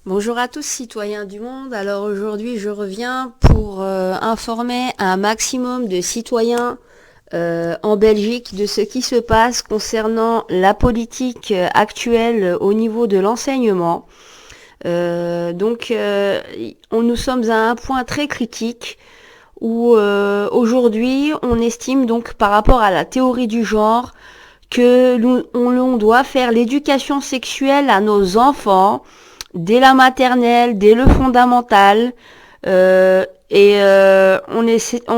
Bonjour à tous citoyens du monde. Alors aujourd'hui je reviens pour informer un maximum de citoyens en Belgique de ce qui se passe concernant la politique actuelle au niveau de l'enseignement. Nous sommes à un point très critique où aujourd'hui on estime donc par rapport à la théorie du genre que l'on doit faire l'éducation sexuelle à nos enfants dès la maternelle, dès le fondamental. On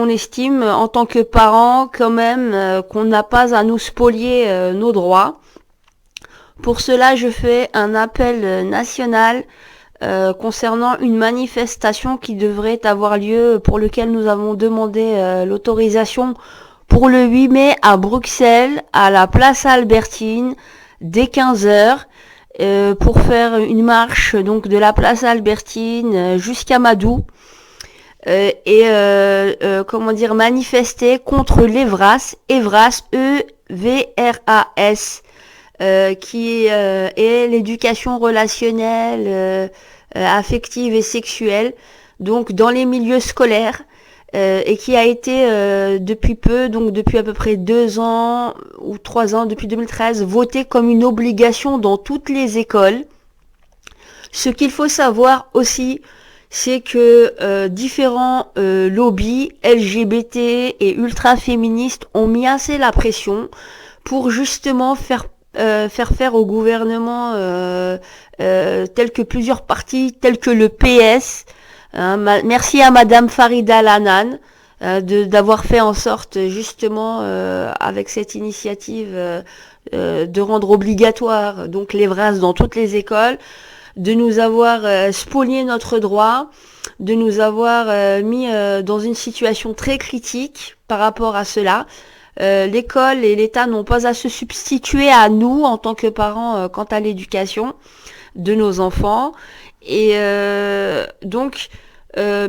estime en tant que parents quand même qu'on n'a pas à nous spolier nos droits. Pour cela, je fais un appel national concernant une manifestation qui devrait avoir lieu, pour lequel nous avons demandé l'autorisation pour le 8 mai à Bruxelles, à la place Albertine, dès 15 heures. Pour faire une marche donc de la place Albertine jusqu'à Madou manifester contre l'EVRAS, EVRAS, qui est l'éducation relationnelle, affective et sexuelle, donc dans les milieux scolaires, et qui a été depuis peu, donc depuis à peu près 2 ans ou 3 ans, depuis 2013, voté comme une obligation dans toutes les écoles. Ce qu'il faut savoir aussi, c'est que différents lobbies LGBT et ultra-féministes ont mis assez la pression pour justement faire faire au gouvernement tels que plusieurs partis, tels que le PS. Merci à Madame Farida Lanan d'avoir fait en sorte justement avec cette initiative de rendre obligatoire donc l'EVRAS dans toutes les écoles, de nous avoir spolié notre droit, de nous avoir mis dans une situation très critique par rapport à cela. L'école et l'État n'ont pas à se substituer à nous en tant que parents quant à l'éducation de nos enfants. Et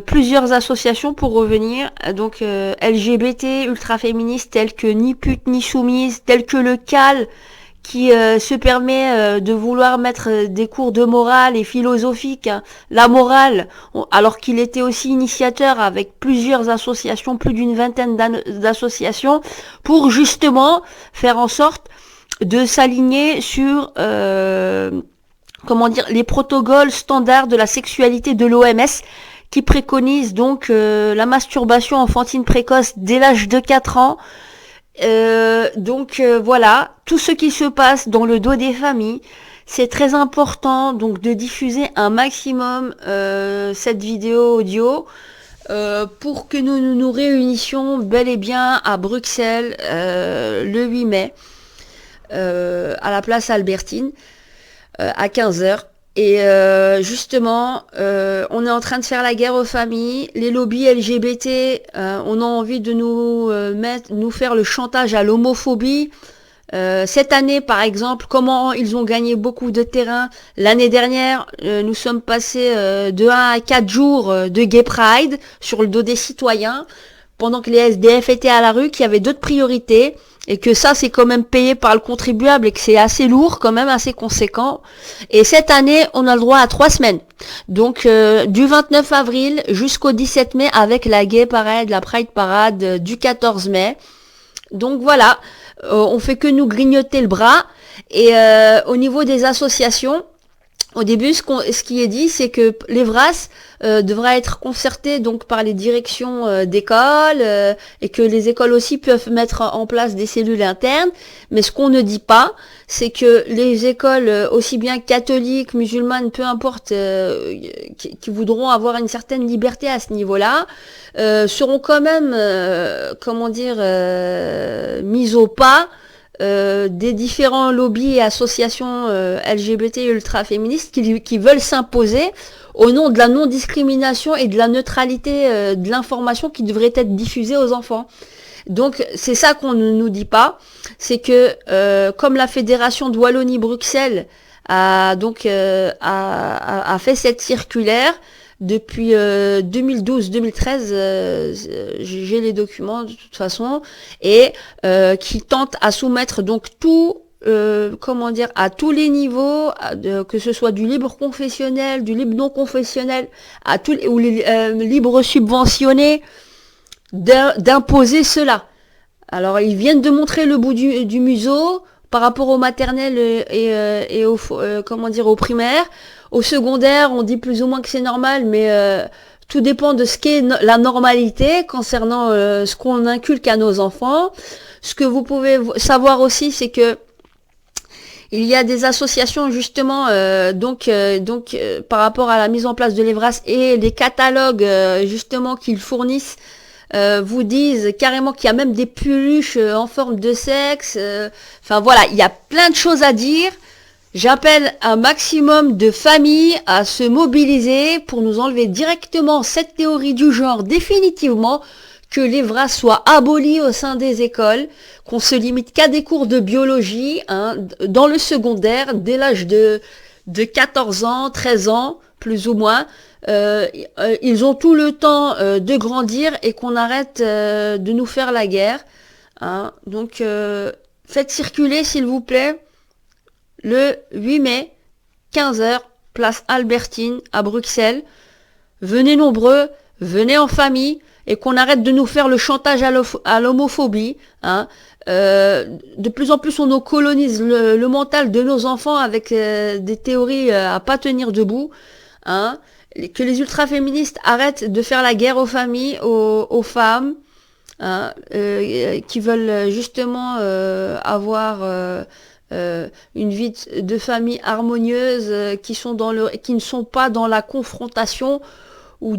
plusieurs associations, pour revenir, LGBT, ultra-féministes, telles que Ni pute ni soumise, telles que le CAL, qui se permet de vouloir mettre des cours de morale et philosophique, hein, la morale, alors qu'il était aussi initiateur avec plusieurs associations, plus d'une vingtaine d'associations, pour justement faire en sorte de s'aligner sur les protocoles standards de la sexualité de l'OMS, qui préconise donc la masturbation enfantine précoce dès l'âge de 4 ans. Voilà, tout ce qui se passe dans le dos des familles, c'est très important donc de diffuser un maximum cette vidéo audio pour que nous réunissions bel et bien à Bruxelles le 8 mai à la place Albertine à 15 heures. Et justement, on est en train de faire la guerre aux familles. Les lobbies LGBT, on a envie de nous faire le chantage à l'homophobie. Cette année, par exemple, comment ils ont gagné beaucoup de terrain. L'année dernière, nous sommes passés de 1 à 4 jours de Gay Pride sur le dos des citoyens, pendant que les SDF étaient à la rue, qu'il y avait d'autres priorités, et que ça, c'est quand même payé par le contribuable, et que c'est assez lourd, quand même, assez conséquent. Et cette année, on a le droit à 3 semaines. Donc, du 29 avril jusqu'au 17 mai, avec la Gay Parade, la Pride Parade du 14 mai. Donc voilà, on fait que nous grignoter le bras. Et au niveau des associations, au début, ce qui est dit, c'est que l'EVRAS devra être concerté donc par les directions d'école, et que les écoles aussi peuvent mettre en place des cellules internes. Mais ce qu'on ne dit pas, c'est que les écoles, aussi bien catholiques, musulmanes, peu importe, qui voudront avoir une certaine liberté à ce niveau-là, seront quand même, mises au pas des différents lobbies et associations LGBT et ultra-féministes qui veulent s'imposer au nom de la non-discrimination et de la neutralité de l'information qui devrait être diffusée aux enfants. Donc c'est ça qu'on ne nous dit pas, c'est que comme la Fédération de Wallonie-Bruxelles a fait cette circulaire, depuis 2012-2013, j'ai les documents de toute façon, et qui tente à soumettre donc tous comment dire, à tous les niveaux, que ce soit du libre confessionnel, du libre non confessionnel, à tous les, ou les libres subventionnés, d'imposer cela. Alors ils viennent de montrer le bout du museau par rapport au maternel et au comment dire, au primaire. Au secondaire, on dit plus ou moins que c'est normal, mais tout dépend de ce qu'est la normalité concernant ce qu'on inculque à nos enfants. Ce que vous pouvez savoir aussi, c'est que il y a des associations justement par rapport à la mise en place de l'EVRAS et les catalogues justement qu'ils fournissent vous disent carrément qu'il y a même des peluches en forme de sexe. Enfin voilà, il y a plein de choses à dire. J'appelle un maximum de familles à se mobiliser pour nous enlever directement cette théorie du genre définitivement, que l'EVRAS soit aboli au sein des écoles, qu'on se limite qu'à des cours de biologie dans le secondaire dès l'âge de 14 ans, 13 ans, plus ou moins. Ils ont tout le temps de grandir et qu'on arrête de nous faire la guerre. Donc, faites circuler, s'il vous plaît, le 8 mai, 15h, place Albertine, à Bruxelles. Venez nombreux, venez en famille, et qu'on arrête de nous faire le chantage à l'homophobie. De plus en plus, on nous colonise le mental de nos enfants avec des théories à pas tenir debout. Que les ultra-féministes arrêtent de faire la guerre aux familles, aux femmes, qui veulent justement avoir une vie de famille harmonieuse, qui ne sont pas dans la confrontation ou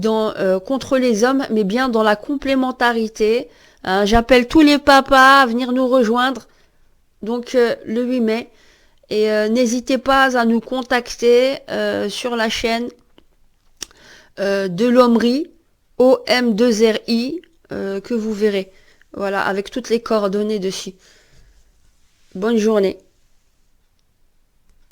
contre les hommes, mais bien dans la complémentarité. J'appelle tous les papas à venir nous rejoindre, donc le 8 mai. Et n'hésitez pas à nous contacter sur la chaîne de l'Omri, OM2RI, que vous verrez. Voilà, avec toutes les coordonnées dessus. Bonne journée.